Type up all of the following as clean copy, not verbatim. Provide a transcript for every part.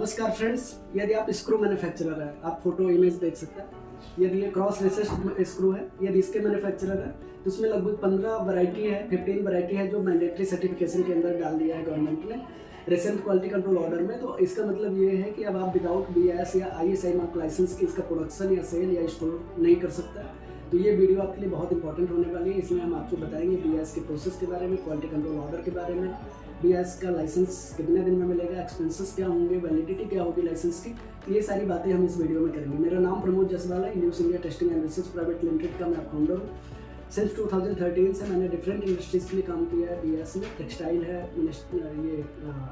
नमस्कार फ्रेंड्स, यदि आप स्क्रू मैन्युफैक्चरर हैं, आप फोटो इमेज देख सकते हैं। यदि ये क्रॉस रेसिस्ट स्क्रू है, यदि इसके मैन्युफैक्चरर है तो उसमें लगभग 15 वैरायटी है, 15 वैरायटी है जो मैंडेटरी सर्टिफिकेशन के अंदर डाल दिया है गवर्नमेंट ने रिसेंट क्वालिटी कंट्रोल ऑर्डर में। तो इसका मतलब ये है कि अब आप विदाउट BIS या ISI मार्क लाइसेंस की इसका प्रोडक्शन या सेल या स्टोर नहीं कर सकता। तो ये वीडियो आपके लिए बहुत इंपॉर्टेंट होने वाली है। इसमें हम आपको बताएंगे BIS के प्रोसेस के बारे में, क्वालिटी कंट्रोल ऑर्डर के बारे में, BIS का लाइसेंस कितने दिन में मिलेगा, एक्सपेंसेस क्या होंगे, वैलिडिटी क्या होगी लाइसेंस की। ये सारी बातें हम इस वीडियो में करेंगे। मेरा नाम प्रमोद जसवाल है, news India testing and research private limited का मैं फाउंडर हूँ। सिंस 2013 से मैंने डिफरेंट इंडस्ट्रीज़ के लिए काम किया है। BIS में टेक्सटाइल है, ये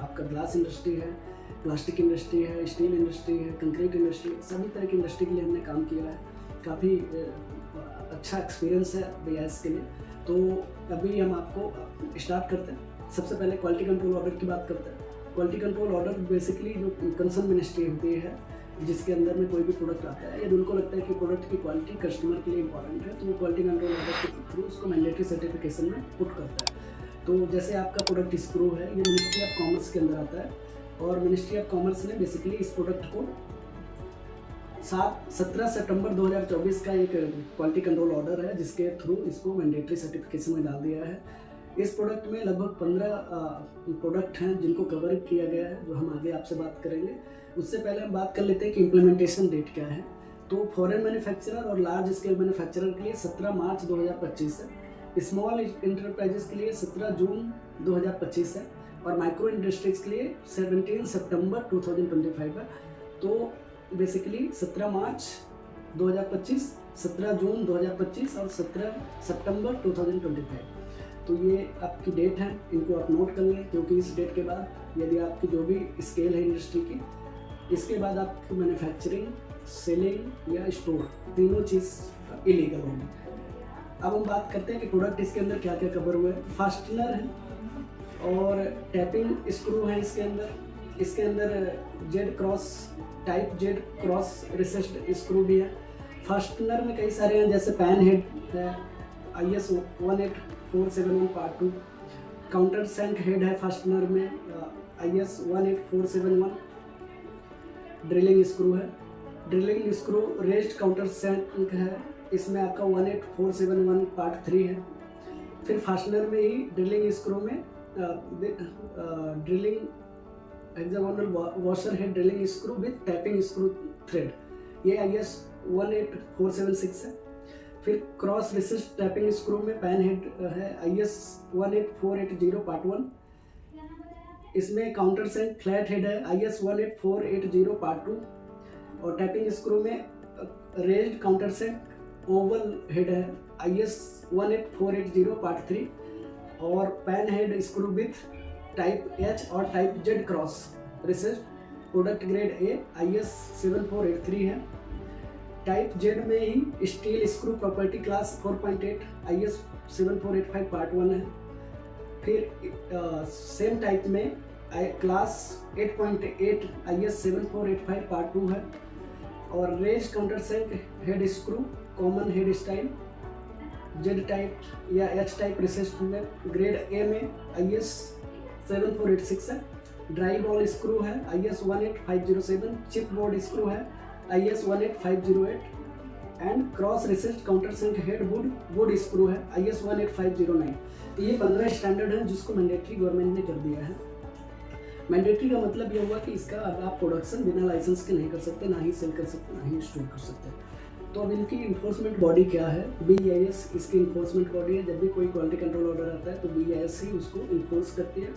आपका ग्लास इंडस्ट्री है, प्लास्टिक इंडस्ट्री है, स्टील इंडस्ट्री है, कंक्रीट इंडस्ट्री, सभी तरह की इंडस्ट्री के लिए हमने काम किया है। काफ़ी अच्छा एक्सपीरियंस है BIS के लिए। तो अभी हम आपको स्टार्ट करते हैं। सबसे पहले क्वालिटी कंट्रोल ऑर्डर की बात करते हैं। क्वालिटी कंट्रोल ऑर्डर बेसिकली जो कंसर्न मिनिस्ट्री होती है जिसके अंदर में कोई भी प्रोडक्ट आता है, यदि उनको लगता है कि प्रोडक्ट की क्वालिटी कस्टमर के लिए इंपॉर्टेंट है तो वो क्वालिटी कंट्रोल ऑर्डर के थ्रू उसको मैंडेटरी सर्टिफिकेशन में पुट करता है। तो जैसे आपका प्रोडक्ट स्क्रू है, ये मिनिस्ट्री ऑफ कॉमर्स के अंदर आता है और मिनिस्ट्री ऑफ कॉमर्स ने बेसिकली इस प्रोडक्ट को 17 सितंबर 2024 का एक क्वालिटी कंट्रोल ऑर्डर है जिसके थ्रू इसको मैंडेटरी सर्टिफिकेशन में डाल दिया है। इस प्रोडक्ट में लगभग 15 प्रोडक्ट हैं जिनको कवर किया गया है, जो हम आगे आपसे बात करेंगे। उससे पहले हम बात कर लेते हैं कि इम्प्लीमेंटेशन डेट क्या है। तो फॉरेन मैन्युफैक्चरर और लार्ज स्केल मैन्युफैक्चरर के लिए 17 मार्च 2025 है, स्मॉल इंटरप्राइजेस के लिए 17 जून 2025 है और माइक्रो इंडस्ट्रीज के लिए 17 सितंबर 2025 है। तो बेसिकली 17 मार्च 2025, 17 जून 2025 और 17 सितंबर 2025। तो ये आपकी डेट है, इनको आप नोट कर लें, क्योंकि इस डेट के बाद यदि आपकी जो भी स्केल है इंडस्ट्री की, इसके बाद आपकी मैन्युफैक्चरिंग, सेलिंग या स्टोर तीनों चीज़ इलीगल होगी। अब हम बात करते हैं कि प्रोडक्ट इसके अंदर क्या क्या कवर हुए हैं। फास्टनर है और टैपिंग स्क्रू है इसके अंदर। इसके अंदर जेड क्रॉस रिसिस्ट स्क्रू भी है। फास्टनर में कई सारे हैं, जैसे पैन हेड है, IS 18471 part 2, countersunk head है फास्टनर में, IS 18471, ड्रिलिंग स्क्रू है। Drilling screw rest countersunk है, इसमें आपका 18471 पार्ट 3 है। फिर फास्टनर में ही ड्रिलिंग स्क्रू में drilling hexagonal washer head drilling screw with tapping screw thread, ये IS 18476 है। फिर क्रॉस रिसिस्ट टैपिंग स्क्रू में पैन हेड है, IS 18480 पार्ट 1। इसमें काउंटर सेंट फ्लैट हेड है, IS 18480 पार्ट 2। और टैपिंग स्क्रू में raised countersunk oval head है, IS 18480 पार्ट 3। और pan head screw with type H और type Z cross resist, product grade A, IS 7483 है। Type Z में ही steel screw property class 4.8, IS 7485 part 1 है। फिर same type में class 8.8 IS 7485 part 2 है। और raised countersunk head screw common head style Z type या H type recessed में ग्रेड A में IS 7486 है। ड्राई बॉल स्क्रू है, IS 18507। चिप बोर्ड स्क्रू है, IS 18508। And cross recessed counter Saint head would screw है, IS 18509। तो ये 15 standard हैं जिसको मैंडेटरी गवर्नमेंट ने कर दिया है। मैंडेटरी का मतलब ये हुआ कि इसका अब आप प्रोडक्शन बिना लाइसेंस के नहीं कर सकते, ना ही सेल कर सकते, ना ही स्टोर कर सकते। तो अब इनकी इन्फोर्समेंट बॉडी क्या है? BIS इसकी इन्फोर्समेंट बॉडी है। जब भी कोई क्वालिटी कंट्रोल ऑर्डर आता है तो BIS ही उसको इन्फोर्स करती है।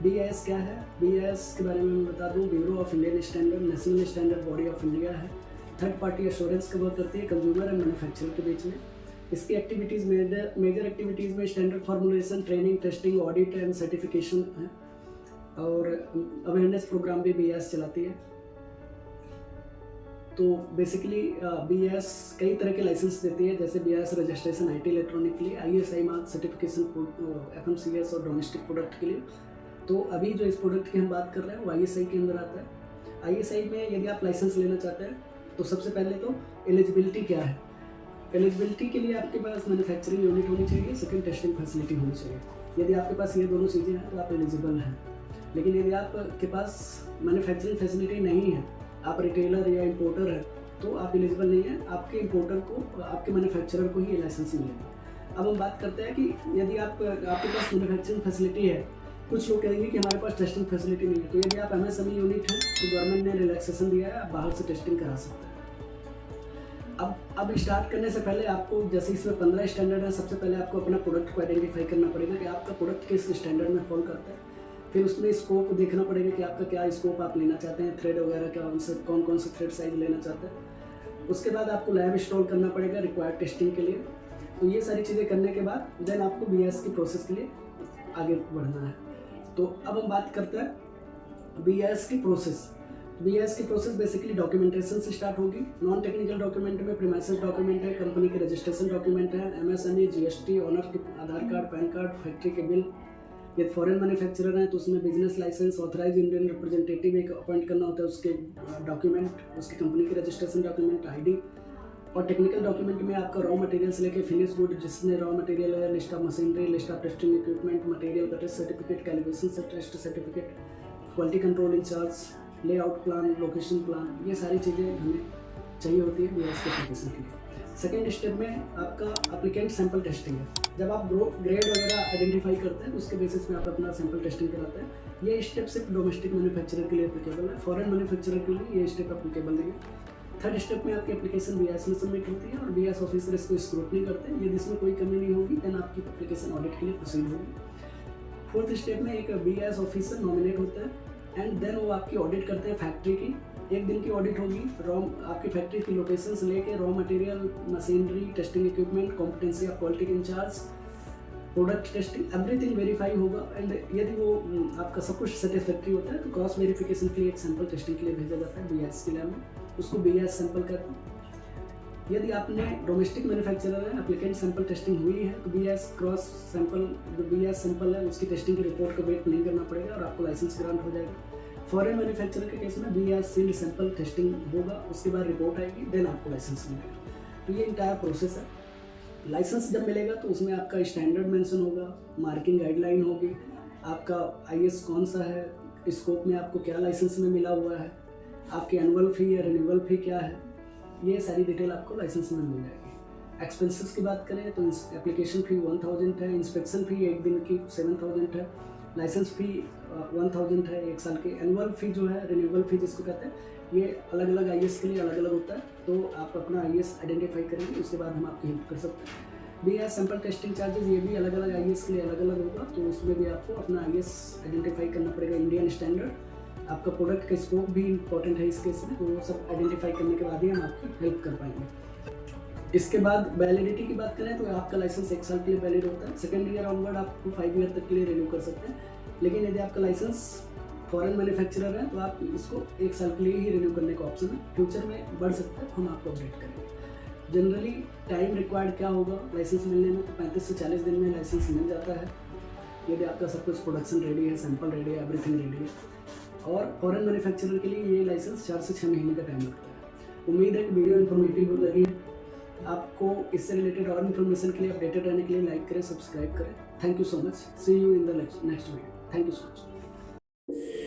BIS क्या है? BIS के बारे में मैं बता दूं, bureau of Indian standard, national standard body of India है। थर्ड पार्टी एश्योरेंस कवर करती है कंज्यूमर एंड मैन्युफैक्चरर के बीच में। इसकी एक्टिविटीज़ मेजर एक्टिविटीज़ में standard formulation, training, testing, audit and certification है। और अवेयरनेस प्रोग्राम भी BIS चलाती है। तो बेसिकली BIS कई तरह के लाइसेंस देती है, जैसे BIS रजिस्ट्रेशन IT इलेक्ट्रॉनिक के लिए, ISI मार्क सर्टिफिकेशन FMCS और डोमेस्टिक प्रोडक्ट के लिए। तो अभी जो इस प्रोडक्ट की हम बात कर रहे हैं वो ISI के अंदर आता है। ISI में यदि आप लाइसेंस लेना चाहते हैं तो सबसे पहले तो एलिजिबिलिटी क्या है? एलिजिबिलिटी के लिए आपके पास मैन्युफैक्चरिंग यूनिट होनी चाहिए, सेकंड टेस्टिंग फैसिलिटी होनी चाहिए। यदि आपके पास ये दोनों चीज़ें हैं तो आप एलिजिबल हैं। लेकिन यदि आपके पास मैन्युफैक्चरिंग फैसिलिटी नहीं है, आप रिटेलर या इम्पोर्टर हैं, तो आप एलिजिबल नहीं है, आपके इम्पोर्टर को, आपके मैन्युफैक्चरर को ही ये लाइसेंस मिलेगा। अब हम बात करते हैं कि यदि आपके पास मैन्युफैक्चरिंग फैसिलिटी है, कुछ लोग कहेंगे कि हमारे पास टेस्टिंग फैसिलिटी नहीं है, तो यदि आप MSME यूनिट हैं तो गवर्नमेंट ने रिलैक्सेशन दिया है, आप बाहर से टेस्टिंग करा सकते हैं। अब स्टार्ट करने से पहले आपको, जैसे इसमें 15 स्टैंडर्ड है, सबसे पहले आपको अपना प्रोडक्ट को आइडेंटिफाई करना पड़ेगा कि आपका प्रोडक्ट किस स्टैंडर्ड में फॉल करता है। फिर उसमें स्कोप देखना पड़ेगा कि आपका क्या स्कोप आप लेना चाहते हैं, थ्रेड वगैरह क्या, उनसे कौन कौन से थ्रेड साइज लेना चाहते हैं। उसके बाद आपको लैब इंस्टॉल करना पड़ेगा रिक्वायर्ड टेस्टिंग के लिए। तो ये सारी चीज़ें करने के बाद देन आपको BIS की प्रोसेस के लिए आगे बढ़ना है। तो अब हम बात करते हैं BIS की प्रोसेस। BIS की प्रोसेस बेसिकली डॉक्यूमेंटेशन से स्टार्ट होगी। नॉन टेक्निकल डॉक्यूमेंट में प्रीमाइसेस डॉक्यूमेंट है, कंपनी के रजिस्ट्रेशन डॉक्यूमेंट है, MSME, GST, ओनर के Aadhaar card, PAN card, factory के बिल। यदि फॉरेन मैन्युफैक्चरर हैं तो उसमें business licence, authorise Indian representative एक अपॉइंट करना होता है, उसके डॉक्यूमेंट, उसकी कंपनी के रजिस्ट्रेशन डॉक्यूमेंट, ID। और टेक्निकल डॉक्यूमेंट में आपका रॉ मटेरियल से लेकर फिनिश गुड, जिसमें रॉ मटेरियल है, list of machinery, list of testing equipment, material का test certificate, calibration test certificate, quality control in charge, layout plan, location plan, ये सारी चीज़ें हमें चाहिए होती है BIS के एप्लीकेशन के लिए। सेकेंड स्टेप में आपका एप्लीकेंट सैंपल टेस्टिंग है। जब आप ग्रेड वगैरह आइडेंटिफाई करते हैं उसके बेसिस में आप अपना सैंपल टेस्टिंग कराते हैं। ये स्टेप सिर्फ डोमेस्टिक मैन्युफैक्चरर के लिए एप्लीकेबल है, फॉरेन मैन्युफैक्चरर के लिए ये स्टेप एप्लीकेबल नहीं है। थर्ड स्टेप में आपकी एप्लीकेशन BIS में सबमिट होती है और BIS ऑफिसर इसको स्क्रूटनी करते हैं। यदि इसमें कोई कमी नहीं होगी देन आपकी एप्लीकेशन ऑडिट के लिए प्रोसीड होगी। फोर्थ स्टेप में एक BIS ऑफिसर नॉमिनेट होता है एंड देन वो आपकी ऑडिट करते हैं फैक्ट्री की। एक दिन की ऑडिट होगी, आपकी फैक्ट्री की लोकेशन से लेके raw material, machinery, testing equipment, competency of quality incharge, product testing, everything verify होगा। एंड यदि वो आपका सब कुछ सेटिस्फैक्ट्री होता है तो क्रॉस वेरिफिकेशन के लिए एक सैंपल टेस्टिंग के लिए भेजा जाता है BIS के लैब में, उसको BIS सैंपल कहते हैं। यदि आपने डोमेस्टिक मैन्युफैक्चरर है, एप्लीकेंट सैंपल टेस्टिंग हुई है तो BIS क्रॉस सैंपल, जो BIS सैंपल है उसकी टेस्टिंग की रिपोर्ट का वेट नहीं करना पड़ेगा और आपको लाइसेंस ग्रांट हो जाएगा। फॉरेन मैन्युफैक्चरर के केस में BIS सील्ड सैंपल टेस्टिंग होगा, उसके बाद रिपोर्ट आएगी, देन आपको लाइसेंस मिलेगा। तो ये इंटायर प्रोसेस है। लाइसेंस जब मिलेगा तो उसमें आपका स्टैंडर्ड मेंशन होगा, मार्किंग गाइडलाइन होगी, आपका IS कौन सा है, स्कोप में आपको क्या लाइसेंस में मिला हुआ है, आपकी एनुअल फ़ी या रिन्यूअल फ़ी क्या है, ये सारी डिटेल आपको लाइसेंस में मिल जाएगी। एक्सपेंसेस की बात करें तो एप्लीकेशन फ़ी 1000 है, इंस्पेक्शन फ़ी एक दिन की 7000 है, लाइसेंस फ़ी 1000 है एक साल की। एनुअल फ़ी जो है, रिन्यूअल फ़ी जिसको कहते हैं, ये अलग अलग IS के लिए अलग अलग होता है। तो आप अपना IS आइडेंटिफाई करेंगे, उसके बाद हम आपकी हेल्प कर सकते हैं। BIS सैंपल टेस्टिंग चार्जेस ये भी अलग अलग IS के लिए अलग अलग होगा, तो उसमें भी आपको अपना IS आइडेंटिफाई करना पड़ेगा, इंडियन स्टैंडर्ड। आपका प्रोडक्ट का स्कोप भी इंपॉर्टेंट है इस केस में, तो वो सब आइडेंटिफाई करने के बाद ही हम आपकी हेल्प कर पाएंगे। इसके बाद वैलिडिटी की बात करें तो आपका लाइसेंस 1 साल के लिए वैलिड होता है। सेकेंड ईयर ऑनवर्ड आपको 5 ईयर तक के लिए रिन्यू कर सकते हैं। लेकिन यदि आपका लाइसेंस फॉरेन मैन्युफैक्चरर है तो आप इसको 1 साल के लिए ही रिन्यू करने का ऑप्शन है, फ्यूचर में बढ़ सकता है, हम आपको अपडेट करेंगे। जनरली टाइम रिक्वायर्ड क्या होगा लाइसेंस मिलने में, तो 35 से 40 दिन में लाइसेंस मिल जाता है, यदि आपका सब कुछ प्रोडक्शन रेडी है, सैंपल रेडी है, एवरीथिंग रेडी है। और फॉरेन मैन्युफैक्चरर के लिए ये लाइसेंस 4 से 6 महीने का टाइम लगता है। उम्मीद है कि वीडियो इन्फॉर्मेटिव लगी है आपको। इससे रिलेटेड और इन्फॉर्मेशन के लिए अपडेटेड रहने के लिए लाइक करें, सब्सक्राइब करें। Thank you so much, see you in the next video. Thank you so much.